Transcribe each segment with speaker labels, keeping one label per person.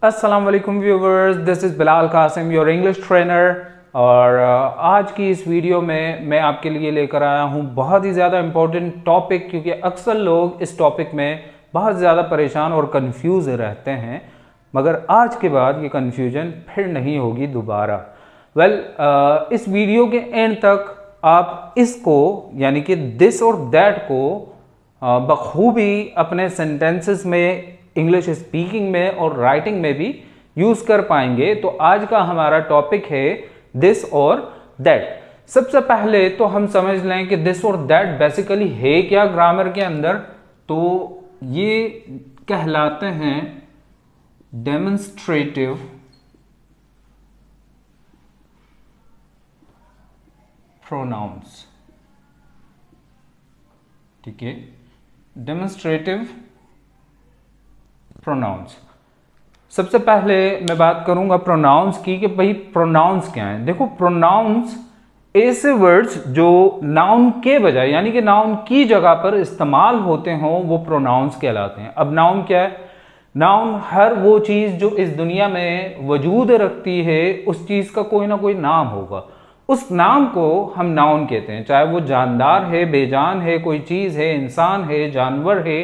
Speaker 1: अस्सलाम वालेकुम viewers, this is Bilal Qasim, your English trainer. और आज की इस वीडियो में मैं आपके लिए लेकर आया हूँ बहुत ही ज़्यादा इम्पोर्टेंट टॉपिक, क्योंकि अक्सर लोग इस टॉपिक में बहुत ज़्यादा परेशान और कंफ्यूज रहते हैं, मगर आज के बाद ये कन्फ्यूजन फिर नहीं होगी दोबारा। इस वीडियो के एंड तक आप इसको यानी कि दिस और दैट को बखूबी अपने सेंटेंसेस में, इंग्लिश स्पीकिंग में और राइटिंग में भी यूज़ कर पाएंगे। तो आज का हमारा टॉपिक है दिस और दैट। सबसे पहले तो हम समझ लें कि दिस और दैट बेसिकली है क्या ग्रामर के अंदर। तो ये कहलाते हैं डेमोन्स्ट्रेटिव प्रोनाउंस। ठीक है, डेमोन्स्ट्रेटिव प्रोनाउंस। सबसे पहले मैं बात करूंगा प्रोनाउंस की कि भाई प्रोनाउंस क्या है। देखो, प्रोनाउंस ऐसे वर्ड्स जो नाउन के बजाय यानी कि नाउन की जगह पर इस्तेमाल होते हों वो प्रोनाउंस कहलाते हैं। अब नाउन क्या है? नाउन हर वो चीज़ जो इस दुनिया में वजूद रखती है, उस चीज़ का कोई ना कोई नाम होगा। उस नाम को हम नाउन कहते हैं, चाहे वो जानदार है, बेजान है, कोई चीज़ है, इंसान है, जानवर है,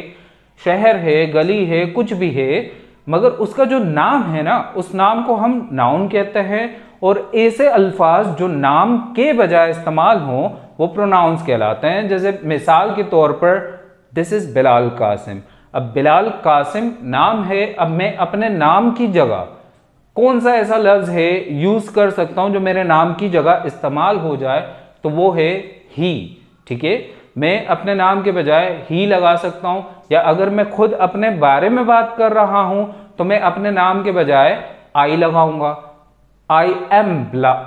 Speaker 1: शहर है, गली है, कुछ भी है, मगर उसका जो नाम है ना, उस नाम को हम नाउन कहते हैं। और ऐसे अल्फाज जो नाम के बजाय इस्तेमाल हों वो प्रोनाउंस कहलाते हैं। जैसे मिसाल के तौर पर दिस इज बिलाल कासिम। अब बिलाल कासिम नाम है, अब मैं अपने नाम की जगह कौन सा ऐसा लफ्ज है यूज कर सकता हूं जो मेरे नाम की जगह इस्तेमाल हो जाए, तो वो है ही। ठीक है, मैं अपने नाम के बजाय ही लगा सकता हूं, या अगर मैं खुद अपने बारे में बात कर रहा हूं तो मैं अपने नाम के बजाय आई लगाऊंगा। I am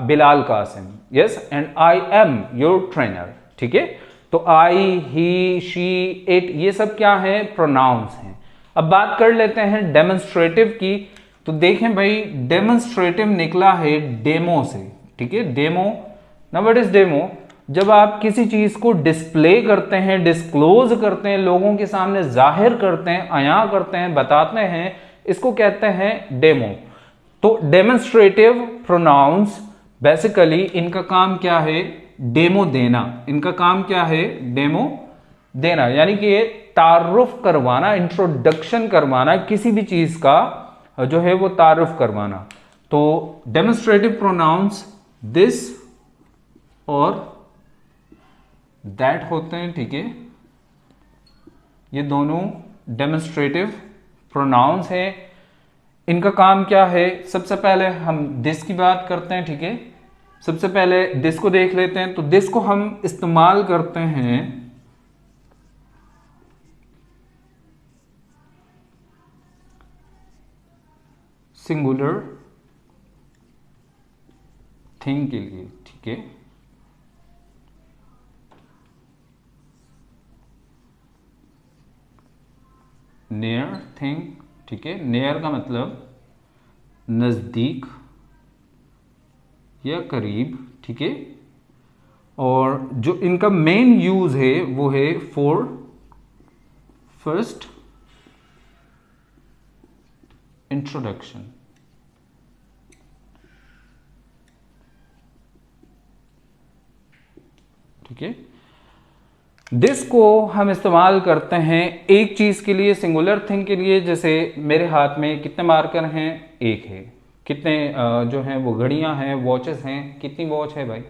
Speaker 1: Bilal Qasim, yes, and I am your trainer. ठीक है, तो आई, ही, शी, इट, ये सब क्या है? प्रोनाउंस हैं। अब बात कर लेते हैं डेमोन्स्ट्रेटिव की। तो देखें भाई, डेमोन्स्ट्रेटिव निकला है डेमो से। ठीक है, demo. Now what is demo? जब आप किसी चीज को डिस्प्ले करते हैं, डिस्क्लोज करते हैं, लोगों के सामने जाहिर करते हैं, अया करते हैं, बताते हैं, इसको कहते हैं डेमो। तो डेमोन्स्ट्रेटिव प्रोनाउंस बेसिकली इनका काम क्या है? डेमो देना। इनका काम क्या है? डेमो देना, यानी कि ये तारुफ करवाना, इंट्रोडक्शन करवाना, किसी भी चीज का जो है वो तारुफ करवाना। तो डेमोन्स्ट्रेटिव प्रोनाउंस दिस और दैट होते हैं। ठीक है, ये दोनों डेमोन्स्ट्रेटिव प्रोनाउंस हैं। इनका काम क्या है? सबसे पहले हम दिस की बात करते हैं। ठीक है, सबसे पहले दिस को देख लेते हैं। तो दिस को हम इस्तेमाल करते हैं सिंगुलर थिंग के लिए। ठीक है, नियर थिंग। ठीक है, नियर का मतलब नज़दीक या करीब। ठीक है, और जो इनका मेन यूज है वो है फॉर फर्स्ट इंट्रोडक्शन। ठीक है, दिस को हम इस्तेमाल करते हैं एक चीज़ के लिए, सिंगुलर थिंग के लिए। जैसे मेरे हाथ में कितने मार्कर हैं? एक है। कितने जो हैं वो घड़ियां हैं, वॉचेस हैं? कितनी वॉच है भाई?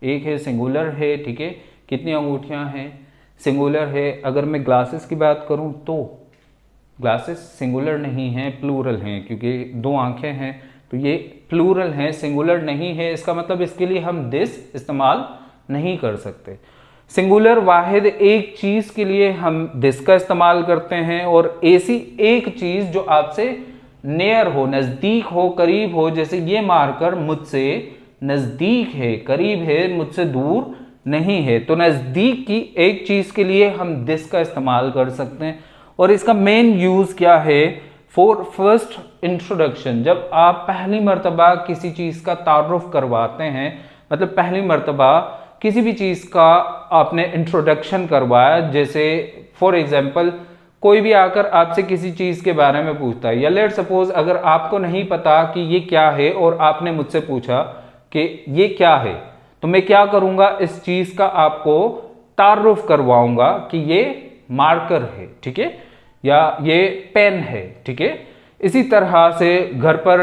Speaker 1: एक है, सिंगुलर है। ठीक है, कितनी अंगूठियां हैं? सिंगुलर है। अगर मैं ग्लासेस की बात करूं तो ग्लासेस सिंगुलर नहीं हैं, प्लूरल हैं, क्योंकि दो आंखें हैं, तो ये प्लूरल हैं, सिंगुलर नहीं है। इसका मतलब इसके लिए हम दिस इस्तेमाल नहीं कर सकते। सिंगुलर वाहिद एक चीज के लिए हम दिस का इस्तेमाल करते हैं, और ऐसी एक चीज जो आपसे नियर हो, नजदीक हो, करीब हो। जैसे ये मार्कर मुझसे नजदीक है, करीब है, मुझसे दूर नहीं है। तो नजदीक की एक चीज के लिए हम दिस का इस्तेमाल कर सकते हैं। और इसका मेन यूज क्या है? For first introduction. जब आप पहली मर्तबा किसी चीज का तारुफ करवाते हैं, मतलब पहली मर्तबा किसी भी चीज का आपने इंट्रोडक्शन करवाया, जैसे फॉर एग्जाम्पल कोई भी आकर आपसे किसी चीज़ के बारे में पूछता है, या लेट सपोज अगर आपको नहीं पता कि ये क्या है और आपने मुझसे पूछा कि ये क्या है, तो मैं क्या करूँगा, इस चीज़ का आपको तारुफ करवाऊँगा कि ये मार्कर है, ठीक है, या ये पेन है, ठीक है। इसी तरह से घर पर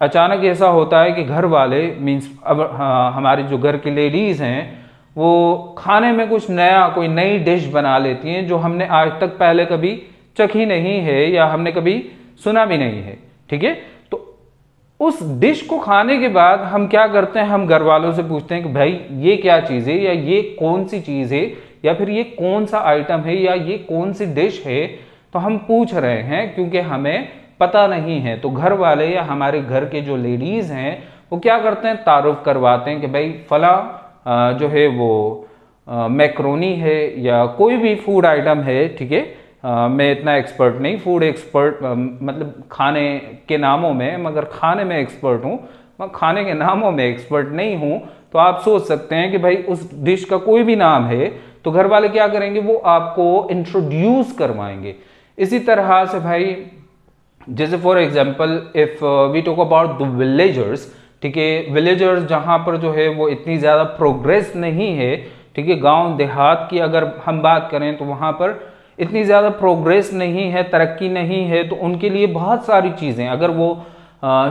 Speaker 1: अचानक ऐसा होता है कि घर वाले मीन्स अब हमारे जो घर की लेडीज़ हैं वो खाने में कुछ नया, कोई नई डिश बना लेती हैं जो हमने आज तक पहले कभी चखी नहीं है या हमने कभी सुना भी नहीं है, ठीक है। तो उस डिश को खाने के बाद हम क्या करते हैं, हम घर वालों से पूछते हैं कि भाई ये क्या चीज़ है, या ये कौन सी चीज़ है, या फिर ये कौन सा आइटम है, या ये कौन सी डिश है। तो हम पूछ रहे हैं क्योंकि हमें पता नहीं है। तो घर वाले या हमारे घर के जो लेडीज़ हैं वो क्या करते हैं, तारुफ करवाते हैं कि भाई फला जो है वो मैक्रोनी है या कोई भी फूड आइटम है, ठीक है। मैं इतना एक्सपर्ट नहीं, फूड एक्सपर्ट मतलब खाने के नामों में, मगर खाने में एक्सपर्ट हूँ, मैं खाने के नामों में एक्सपर्ट नहीं हूँ। तो आप सोच सकते हैं कि भाई उस डिश का कोई भी नाम है तो घर वाले क्या करेंगे, वो आपको इंट्रोड्यूस करवाएंगे। इसी तरह से भाई जैसे for example if we talk about the villagers, ठीक है, विलेजर्स जहाँ पर जो है वो इतनी ज़्यादा प्रोग्रेस नहीं है, ठीक है, गांव देहात की अगर हम बात करें तो वहाँ पर इतनी ज़्यादा प्रोग्रेस नहीं है, तरक्की नहीं है, तो उनके लिए बहुत सारी चीज़ें, अगर वो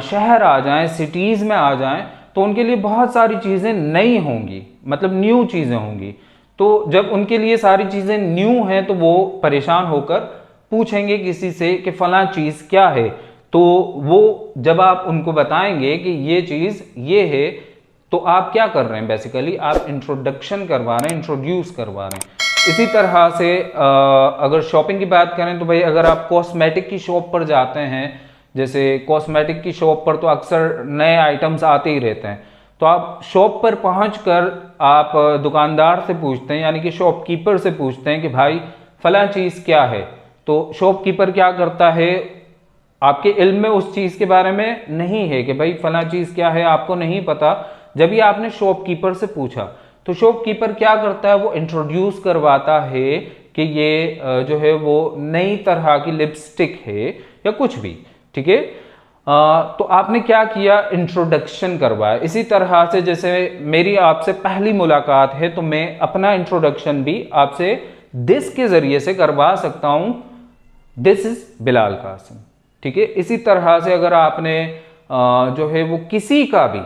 Speaker 1: शहर आ जाएं, सिटीज़ में आ जाएं, तो उनके लिए बहुत सारी चीज़ें नई होंगी, मतलब न्यू चीज़ें होंगी। तो जब उनके लिए सारी चीज़ें न्यू हैं तो वो परेशान होकर पूछेंगे किसी से कि फलां चीज़ क्या है। तो वो जब आप उनको बताएंगे कि ये चीज़ ये है, तो आप क्या कर रहे हैं, बेसिकली आप इंट्रोडक्शन करवा रहे हैं, इंट्रोड्यूस करवा रहे हैं। इसी तरह से अगर शॉपिंग की बात करें तो भाई अगर आप कॉस्मेटिक की शॉप पर जाते हैं, जैसे कॉस्मेटिक की शॉप पर तो अक्सर नए आइटम्स आते ही रहते हैं, तो आप शॉप पर पहुंचकर आप दुकानदार से पूछते हैं, यानी कि शॉपकीपर से पूछते हैं कि भाई फलां चीज़ क्या है। तो शॉपकीपर क्या करता है, आपके इल्म में उस चीज़ के बारे में नहीं है कि भाई फला चीज़ क्या है, आपको नहीं पता। जब भी आपने शॉपकीपर से पूछा तो शॉपकीपर क्या करता है, वो इंट्रोड्यूस करवाता है कि ये जो है वो नई तरह की लिपस्टिक है या कुछ भी, ठीक है। तो आपने क्या किया, इंट्रोडक्शन करवाया। इसी तरह से जैसे मेरी आपसे पहली मुलाकात है तो मैं अपना इंट्रोडक्शन भी आपसे दिस के जरिए से करवा सकता हूं, दिस इज बिलाल कासिम, ठीक है। इसी तरह से अगर आपने जो है वो किसी का भी,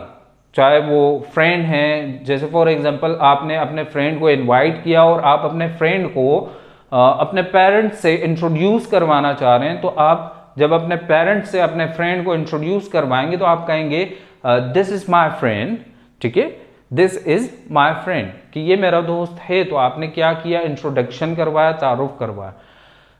Speaker 1: चाहे वो फ्रेंड हैं, जैसे फॉर एग्जांपल आपने अपने फ्रेंड को इनवाइट किया और आप अपने फ्रेंड को अपने पेरेंट्स से इंट्रोड्यूस करवाना चाह रहे हैं, तो आप जब अपने पेरेंट्स से अपने फ्रेंड को इंट्रोड्यूस करवाएंगे तो आप कहेंगे दिस इज माय फ्रेंड, ठीक है, दिस इज माय फ्रेंड, कि ये मेरा दोस्त है। तो आपने क्या किया, इंट्रोडक्शन करवाया, तारुफ करवाया।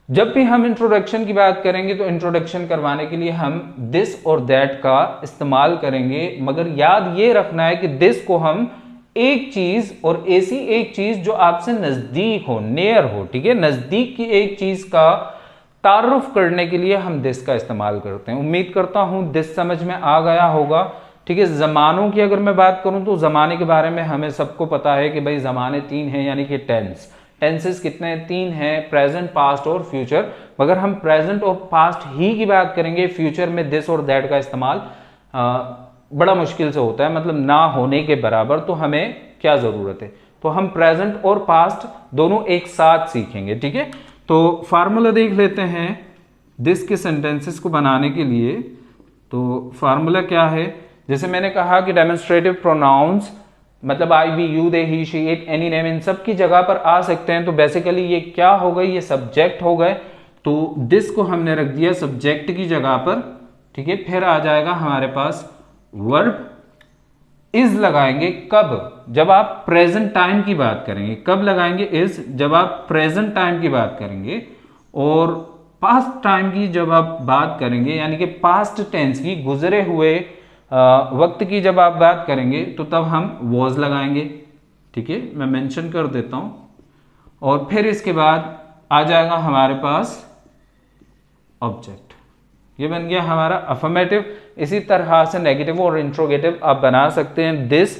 Speaker 1: जब भी हम इंट्रोडक्शन की बात करेंगे तो इंट्रोडक्शन करवाने के लिए हम दिस और दैट का इस्तेमाल करेंगे, मगर याद ये रखना है कि दिस को हम एक चीज और ऐसी एक चीज जो आपसे नजदीक हो, नियर हो, ठीक है, नजदीक की एक चीज का तारुफ करने के लिए हम दिस का इस्तेमाल करते हैं। उम्मीद करता हूं दिस समझ में आ गया होगा, ठीक है। जमानों की अगर मैं बात करूं तो जमाने के बारे में हमें सबको पता है कि भाई जमाने तीन हैं, यानी कि टेंस। टेंसेस कितने हैं, तीन हैं, प्रेजेंट, पास्ट और फ्यूचर। मगर हम प्रेजेंट और पास्ट ही की बात करेंगे, फ्यूचर में दिस और दैट का इस्तेमाल बड़ा मुश्किल से होता है, मतलब ना होने के बराबर। तो हमें क्या जरूरत है, तो हम प्रेजेंट और पास्ट दोनों एक साथ सीखेंगे, ठीक है। तो फार्मूला देख लेते हैं दिस के सेंटेंसेस को बनाने के लिए। तो फार्मूला क्या है, जैसे मैंने कहा कि डेमोन्स्ट्रेटिव प्रोनाउंस मतलब I, we, you, they, he, she, it, any name, इन सब की जगह पर आ सकते हैं। तो बेसिकली ये क्या हो गई, ये सब्जेक्ट हो गए। तो दिस को हमने रख दिया सब्जेक्ट की जगह पर, ठीक है। फिर आ जाएगा हमारे पास वर्ब, इज लगाएंगे कब, जब आप प्रेजेंट टाइम की बात करेंगे। कब लगाएंगे इज, जब आप प्रेजेंट टाइम की बात करेंगे। और पास्ट टाइम की जब आप बात करेंगे, यानी कि पास्ट टेंस की, गुजरे हुए वक्त की जब आप बात करेंगे, तो तब हम वॉज लगाएंगे, ठीक है, मैं मेंशन कर देता हूं। और फिर इसके बाद आ जाएगा हमारे पास ऑब्जेक्ट, ये बन गया हमारा अफर्मेटिव। इसी तरह से नेगेटिव और इंट्रोगेटिव आप बना सकते हैं, दिस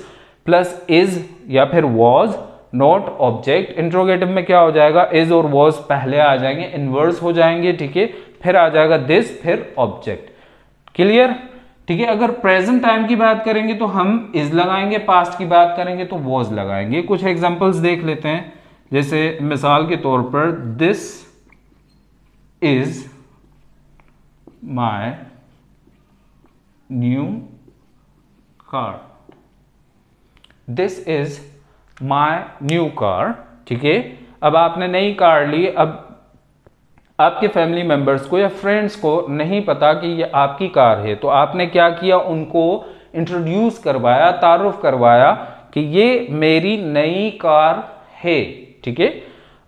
Speaker 1: प्लस इज या फिर वॉज नॉट ऑब्जेक्ट। इंट्रोगेटिव में क्या हो जाएगा, इज और वॉज पहले आ जाएंगे, इनवर्स हो जाएंगे, ठीक है, फिर आ जाएगा दिस, फिर ऑब्जेक्ट। क्लियर, ठीक है। अगर प्रेजेंट टाइम की बात करेंगे तो हम इज लगाएंगे, पास्ट की बात करेंगे तो वॉज लगाएंगे। कुछ एग्जांपल्स देख लेते हैं, जैसे मिसाल के तौर पर this is my new car, this is my new car, ठीक है। अब आपने नई कार ली, अब आपके फैमिली मेंबर्स को या फ्रेंड्स को नहीं पता कि ये आपकी कार है, तो आपने क्या किया, उनको इंट्रोड्यूस करवाया, तारुफ करवाया कि ये मेरी नई कार है, ठीक है।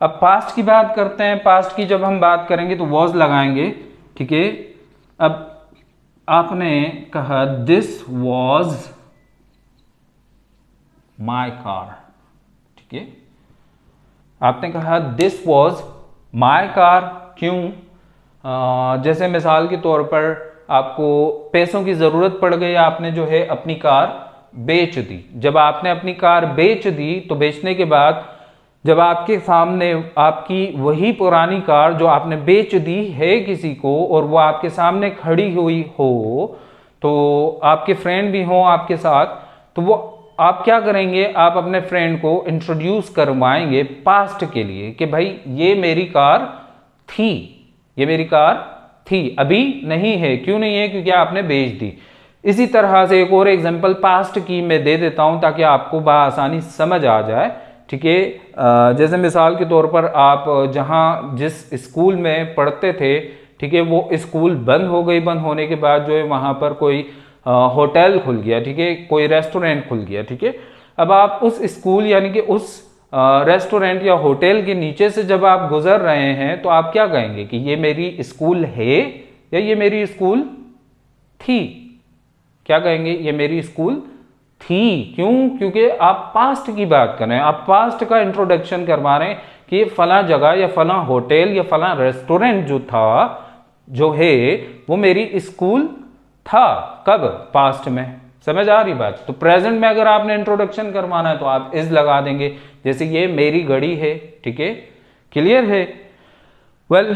Speaker 1: अब पास्ट की बात करते हैं, पास्ट की जब हम बात करेंगे तो वॉज लगाएंगे, ठीक है। अब आपने कहा दिस वॉज माई कार, ठीक है। आपने कहा दिस वॉज माई कार, क्यों? जैसे मिसाल के तौर पर आपको पैसों की ज़रूरत पड़ गई, आपने जो है अपनी कार बेच दी। जब आपने अपनी कार बेच दी तो बेचने के बाद जब आपके सामने आपकी वही पुरानी कार जो आपने बेच दी है किसी को और वो आपके सामने खड़ी हुई हो, तो आपके फ्रेंड भी हो आपके साथ, तो वो आप क्या करेंगे, आप अपने फ्रेंड को इंट्रोड्यूस करवाएंगे पास्ट के लिए कि भाई ये मेरी कार थी, ये मेरी कार थी, अभी नहीं है। क्यों नहीं है? क्योंकि आपने बेच दी। इसी तरह से एक और एग्जांपल पास्ट की मैं दे देता हूं ताकि आपको बआसानी समझ आ जाए, ठीक है। जैसे मिसाल के तौर पर आप जहां जिस स्कूल में पढ़ते थे, ठीक है, वो स्कूल बंद हो गई, बंद होने के बाद जो है वहां पर कोई होटल खुल गया, ठीक है, कोई रेस्टोरेंट खुल गया, ठीक है। अब आप उस स्कूल यानी कि उस रेस्टोरेंट या होटल के नीचे से जब आप गुजर रहे हैं तो आप क्या कहेंगे कि ये मेरी स्कूल है या ये मेरी स्कूल थी? क्या कहेंगे? ये मेरी स्कूल थी। क्यों? क्योंकि आप पास्ट की बात कर रहे हैं, आप पास्ट का इंट्रोडक्शन करवा रहे हैं कि ये फला जगह या फला होटल या फला रेस्टोरेंट जो था, जो है, वो मेरी स्कूल था। कब? पास्ट में। समझ आ रही बात? तो प्रेजेंट में अगर आपने इंट्रोडक्शन करवाना है तो आप इज लगा देंगे, जैसे ये मेरी घड़ी है, ठीक है। क्लियर है? वेल,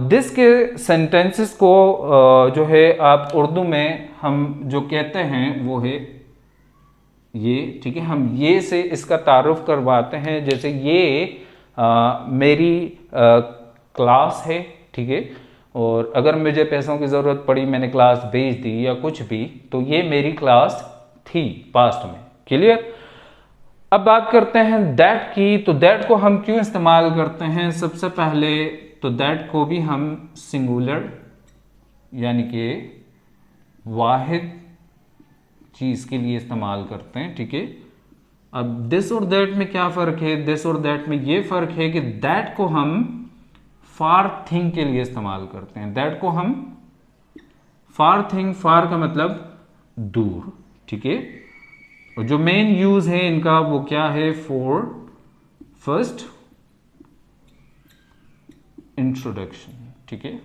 Speaker 1: दिस के सेंटेंसेस को जो है आप उर्दू में हम जो कहते हैं वो है ये, ठीक है। हम ये से इसका तारुफ करवाते हैं, जैसे ये मेरी क्लास है, ठीक है, और अगर मुझे पैसों की ज़रूरत पड़ी, मैंने क्लास भेज दी या कुछ भी, तो ये मेरी क्लास थी पास्ट में। क्लियर? अब बात करते हैं दैट की। तो दैट को हम क्यों इस्तेमाल करते हैं? सबसे पहले तो दैट को भी हम सिंगुलर यानी कि वाहिद चीज़ के लिए इस्तेमाल करते हैं, ठीक है। अब दिस और दैट में क्या फ़र्क है? दिस और दैट में ये फ़र्क है कि दैट को हम फार थिंग के लिए इस्तेमाल करते हैं। दैट को हम फार थिंग, फार का मतलब दूर, ठीक है। और जो मेन यूज है इनका वो क्या है? फॉर फर्स्ट इंट्रोडक्शन, ठीक है।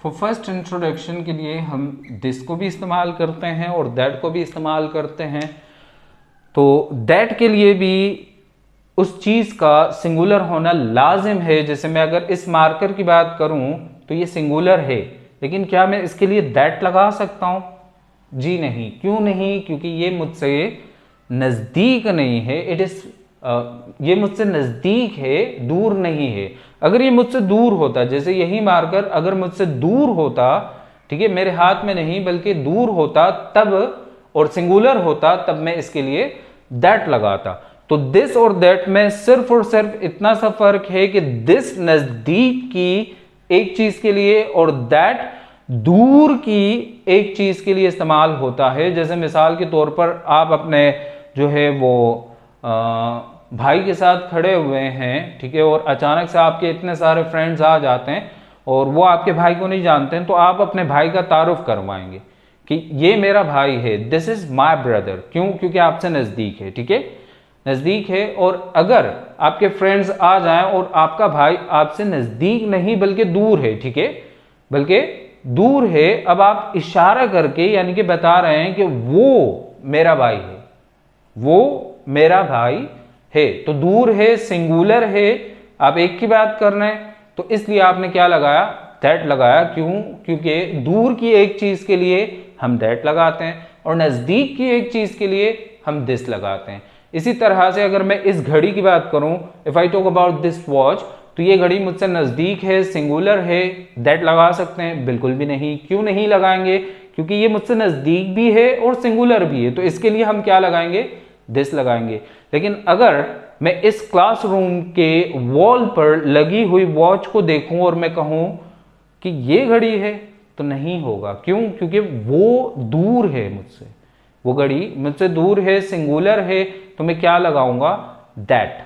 Speaker 1: फॉर फर्स्ट इंट्रोडक्शन के लिए हम दिस को भी इस्तेमाल करते हैं और दैट को भी इस्तेमाल करते हैं। तो दैट के लिए भी उस चीज़ का सिंगुलर होना लाजिम है। जैसे मैं अगर इस मार्कर की बात करूं तो ये सिंगुलर है, लेकिन क्या मैं इसके लिए दैट लगा सकता हूं? जी नहीं। क्यों नहीं? क्योंकि ये मुझसे नज़दीक नहीं है। इट इज़ ये मुझसे नज़दीक है, दूर नहीं है। अगर ये मुझसे दूर होता, जैसे यही मार्कर अगर मुझसे दूर होता, ठीक है, मेरे हाथ में नहीं बल्कि दूर होता तब, और सिंगुलर होता तब मैं इसके लिए दैट लगाता। तो दिस और दैट में सिर्फ और सिर्फ इतना सा फर्क है कि दिस नज़दीक की एक चीज़ के लिए और दैट दूर की एक चीज़ के लिए इस्तेमाल होता है। जैसे मिसाल के तौर पर आप अपने जो है वो भाई के साथ खड़े हुए हैं, ठीक है, और अचानक से आपके इतने सारे फ्रेंड्स आ जाते हैं और वो आपके भाई को नहीं जानते हैं, तो आप अपने भाई का तारुफ करवाएंगे कि ये मेरा भाई है, दिस इज माई ब्रदर। क्यों? क्योंकि आपसे नज़दीक है, ठीक है, नज़दीक है। और अगर आपके फ्रेंड्स आ जाएं और आपका भाई आपसे नज़दीक नहीं बल्कि दूर है, ठीक है, बल्कि दूर है, अब आप इशारा करके यानी कि बता रहे हैं कि वो मेरा भाई है, वो मेरा भाई है। तो दूर है सिंगुलर है, आप एक की बात कर रहे हैं, तो इसलिए आपने क्या लगाया, दैट लगाया। क्यों? क्योंकि दूर की एक चीज के लिए हम दैट लगाते हैं और नजदीक की एक चीज के लिए हम दिस लगाते हैं। इसी तरह से अगर मैं इस घड़ी की बात करूं, if I talk about this watch, तो ये घड़ी मुझसे नजदीक है, सिंगुलर है, दैट लगा सकते हैं? बिल्कुल भी नहीं। क्यों नहीं लगाएंगे? क्योंकि ये मुझसे नजदीक भी है और सिंगुलर भी है, तो इसके लिए हम क्या लगाएंगे, दिस लगाएंगे। लेकिन अगर मैं इस क्लासरूम के वॉल पर लगी हुई वॉच को देखूं और मैं कहूं कि ये घड़ी है, तो नहीं होगा। क्यों? क्योंकि वो दूर है मुझसे, वो घड़ी मुझसे दूर है, सिंगुलर है, तो मैं क्या लगाऊंगा, दैट।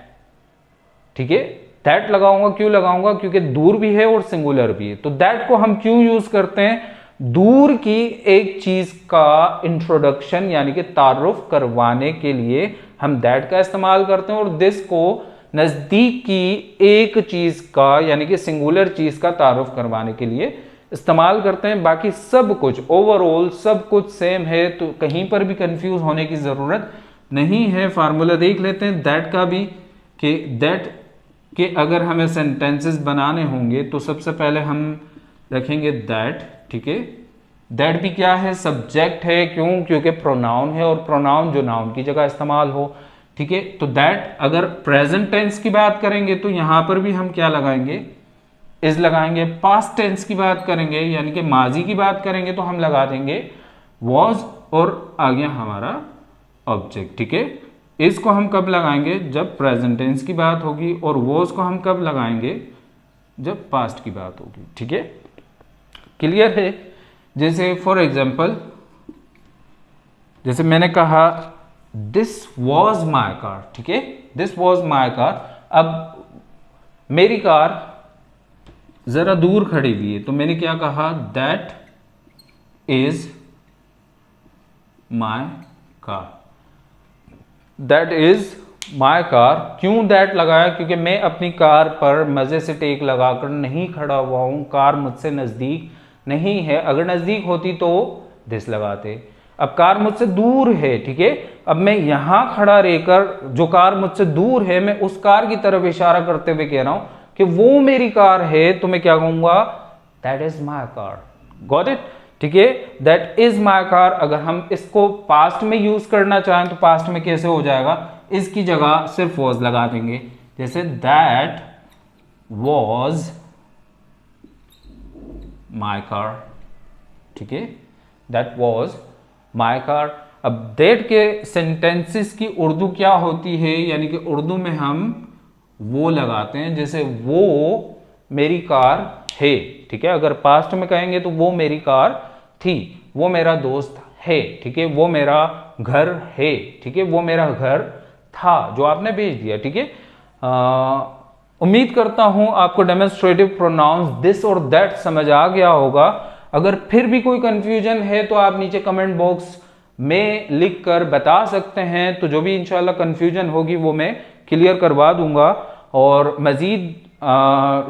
Speaker 1: ठीक है, दैट लगाऊंगा। क्यों लगाऊंगा? क्योंकि दूर भी है और सिंगुलर भी है। तो दैट को हम क्यों यूज करते हैं? दूर की एक चीज का इंट्रोडक्शन यानी कि तारुफ करवाने के लिए हम दैट का इस्तेमाल करते हैं, और दिस को नजदीक की एक चीज का यानी कि सिंगुलर चीज का तारुफ करवाने के लिए इस्तेमाल करते हैं। बाकी सब कुछ ओवरऑल सब कुछ सेम है, तो कहीं पर भी कंफ्यूज होने की जरूरत नहीं है। फार्मूला देख लेते हैं दैट का भी, कि दैट के अगर हमें सेंटेंसेस बनाने होंगे तो सबसे पहले हम रखेंगे दैट। ठीक है, दैट भी क्या है, सब्जेक्ट है। क्यों? क्योंकि प्रोनाउन है, और प्रोनाउन जो नाउन की जगह इस्तेमाल हो। ठीक है, तो दैट अगर प्रेजेंट टेंस की बात करेंगे तो यहां पर भी हम क्या लगाएंगे, इज लगाएंगे। पास्ट टेंस की बात करेंगे यानी कि माजी की बात करेंगे तो हम लगा देंगे वॉज, और आ गया हमारा ऑब्जेक्ट। ठीक है, इसको हम कब लगाएंगे, जब प्रेजेंट टेंस की बात होगी, और वॉज को हम कब लगाएंगे, जब पास्ट की बात होगी। ठीक है, क्लियर है? जैसे फॉर एग्जाम्पल, जैसे मैंने कहा दिस वॉज माई कार। ठीक है, दिस वॉज माई कार। अब मेरी कार जरा दूर खड़ी हुई है, तो मैंने क्या कहा, that is my car, that is my car. क्यों दैट लगाया? क्योंकि मैं अपनी कार पर मजे से टेक लगाकर नहीं खड़ा हुआ हूं, कार मुझसे नजदीक नहीं है। अगर नजदीक होती तो दिस लगाते। अब कार मुझसे दूर है। ठीक है, अब मैं यहां खड़ा रहकर, जो कार मुझसे दूर है, मैं उस कार की तरफ इशारा करते हुए कह रहा हूं कि वो मेरी कार है, तो मैं क्या कहूंगा, that is my car. Got it? ठीक है, दैट इज माई कार। अगर हम इसको पास्ट में यूज करना चाहें तो पास्ट में कैसे हो जाएगा, इसकी जगह सिर्फ वॉज लगा देंगे। जैसे दैट वॉज माई कार। ठीक है, दैट वॉज माई कार। अब दैट के सेंटेंसेस की उर्दू क्या होती है, यानी कि उर्दू में हम वो लगाते हैं। जैसे वो मेरी कार है। ठीक है, अगर पास्ट में कहेंगे तो वो मेरी कार थी, वो मेरा दोस्त है। ठीक है, वो मेरा घर है। ठीक है, वो मेरा घर था जो आपने भेज दिया। ठीक है, उम्मीद करता हूं आपको डेमोन्स्ट्रेटिव प्रोनाउंस दिस और दैट समझ आ गया होगा। अगर फिर भी कोई कंफ्यूजन है तो आप नीचे कमेंट बॉक्स में लिख कर बता सकते हैं, तो जो भी इंशाल्लाह कंफ्यूजन होगी वो मैं क्लियर करवा दूंगा। और मजीद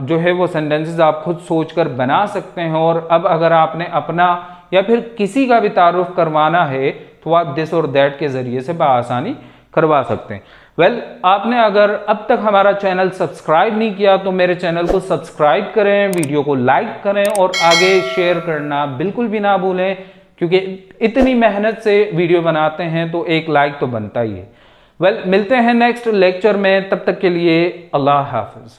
Speaker 1: जो है वो सेंटेंसेस आप खुद सोचकर बना सकते हैं। और अब अगर आपने अपना या फिर किसी का भी तारुफ करवाना है तो आप दिस और दैट के जरिए से बआसानी करवा सकते हैं। वेल, आपने अगर अब तक हमारा चैनल सब्सक्राइब नहीं किया तो मेरे चैनल को सब्सक्राइब करें, वीडियो को लाइक करें और आगे शेयर करना बिल्कुल भी ना भूलें, क्योंकि इतनी मेहनत से वीडियो बनाते हैं तो एक लाइक तो बनता ही है। वेल, मिलते हैं नेक्स्ट लेक्चर में, तब तक के लिए अल्लाह हाफिज।